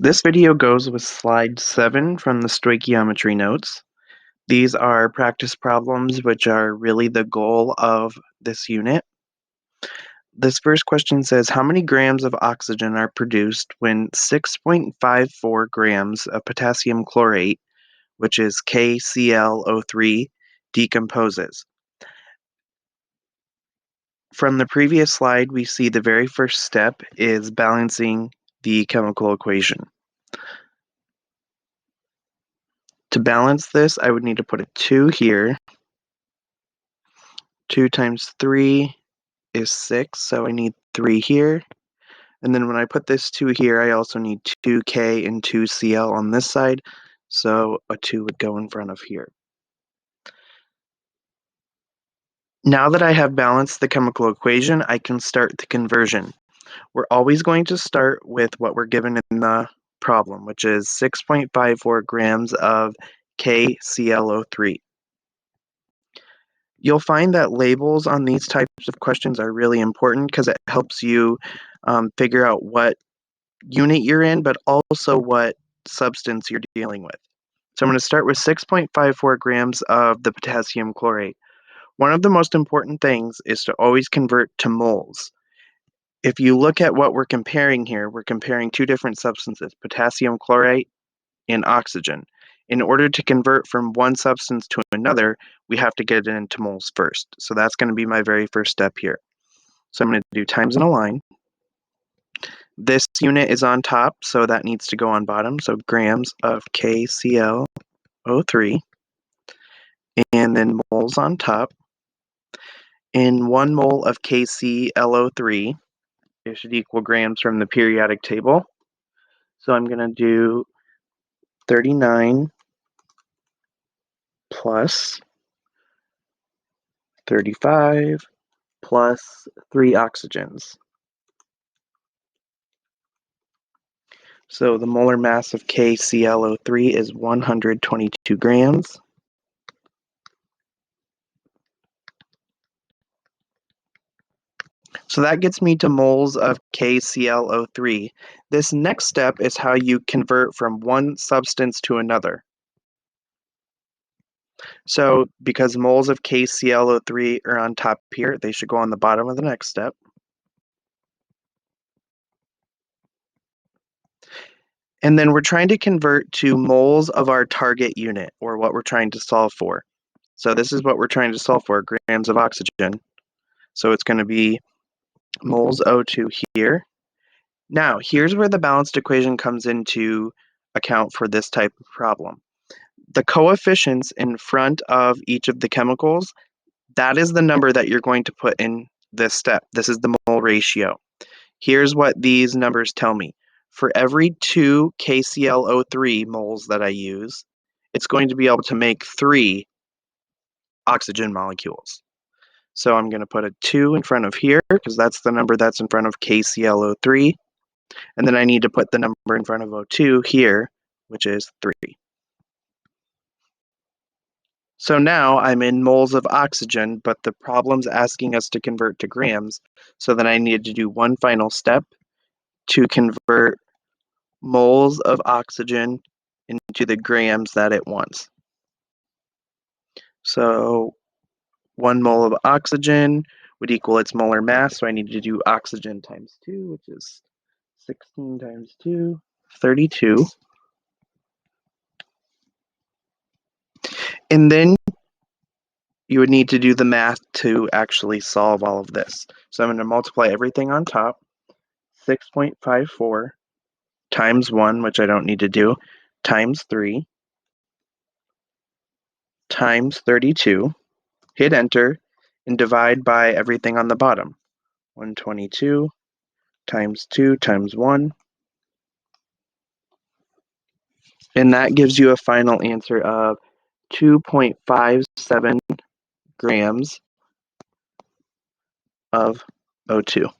This video goes with slide 7 from the stoichiometry notes. These are practice problems which are really the goal of this unit. This first question says, how many grams of oxygen are produced when 6.54 grams of potassium chlorate, which is KClO3, decomposes? From the previous slide, we see the very first step is balancing the chemical equation. To balance this, I would need to put a 2 here. 2 times 3 is 6, so I need 3 here. And then when I put this 2 here, I also need 2K and 2Cl on this side, so a 2 would go in front of here. Now that I have balanced the chemical equation, I can start the conversion. We're always going to start with what we're given in the problem, which is 6.54 grams of KClO3. You'll find that labels on these types of questions are really important because it helps you figure out what unit you're in, but also what substance you're dealing with. So I'm going to start with 6.54 grams of the potassium chlorate. One of the most important things is to always convert to moles. If you look at what we're comparing here, we're comparing two different substances, potassium chlorate and oxygen. In order to convert from one substance to another, we have to get it into moles first. So that's going to be my very first step here. So I'm going to do times in a line. This unit is on top, so that needs to go on bottom. So grams of KClO3, and then moles on top. In 1 mole of KClO3, it should equal grams from the periodic table. So I'm going to do 39 plus 35 plus 3 oxygens. So the molar mass of KClO3 is 122 grams. So that gets me to moles of KClO3. This next step is how you convert from one substance to another. So because moles of KClO3 are on top here, they should go on the bottom of the next step. And then we're trying to convert to moles of our target unit, or what we're trying to solve for. So this is what we're trying to solve for, grams of oxygen. So it's going to be moles O2 here. Now, here's where the balanced equation comes into account for this type of problem. The coefficients in front of each of the chemicals, that is the number that you're going to put in this step. This is the mole ratio. Here's what these numbers tell me. For every 2 KClO3 moles that I use, it's going to be able to make 3 oxygen molecules. So I'm going to put a 2 in front of here because that's the number that's in front of KClO3. And then I need to put the number in front of O2 here, which is 3. So now I'm in moles of oxygen, but the problem's asking us to convert to grams. So then I need to do one final step to convert moles of oxygen into the grams that it wants. So 1 mole of oxygen would equal its molar mass, so I need to do oxygen times 2, which is 16 times 2, 32. And then you would need to do the math to actually solve all of this. So I'm going to multiply everything on top, 6.54 times 1, which I don't need to do, times 3, times 32, hit enter, and divide by everything on the bottom. 122 times 2 times 1. And that gives you a final answer of 2.57 grams of O2.